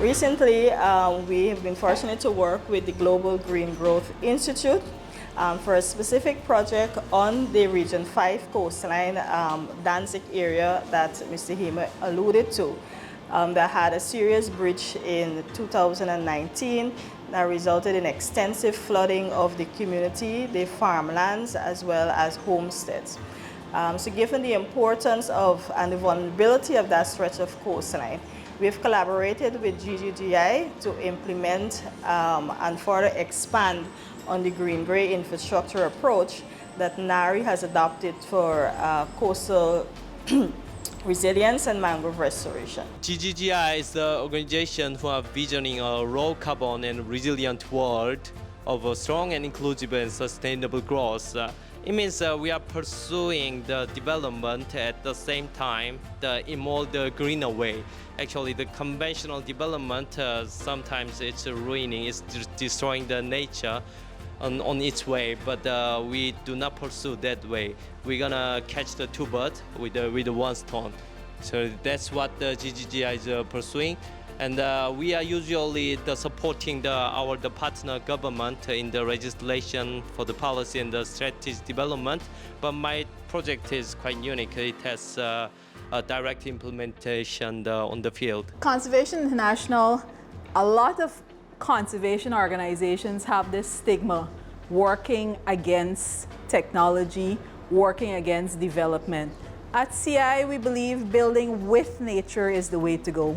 Recently, we have been fortunate to work with the Global Green Growth Institute for a specific project on the Region 5 coastline, Danzig area that Mr. Hema alluded to, that had a serious breach in 2019 that resulted in extensive flooding of the community, the farmlands, as well as homesteads. So given the importance of and the vulnerability of that stretch of coastline, we've collaborated with GGGI to implement and further expand on the green-gray infrastructure approach that NAREI has adopted for coastal resilience and mangrove restoration. GGGI is the organization who are visioning a low carbon and resilient world of a strong and inclusive and sustainable growth. It means we are pursuing the development at the same time in more the greener way. Actually, the conventional development sometimes it's ruining, it's destroying the nature on its way, but we do not pursue that way. We're gonna catch the two birds with the one stone. So that's what the GGGI is pursuing. And we are usually supporting our partner government in the legislation for the policy and the strategic development. But my project is quite unique. It has a direct implementation on the field. Conservation International, a lot of conservation organizations have this stigma, working against technology, working against development. At CI, we believe building with nature is the way to go.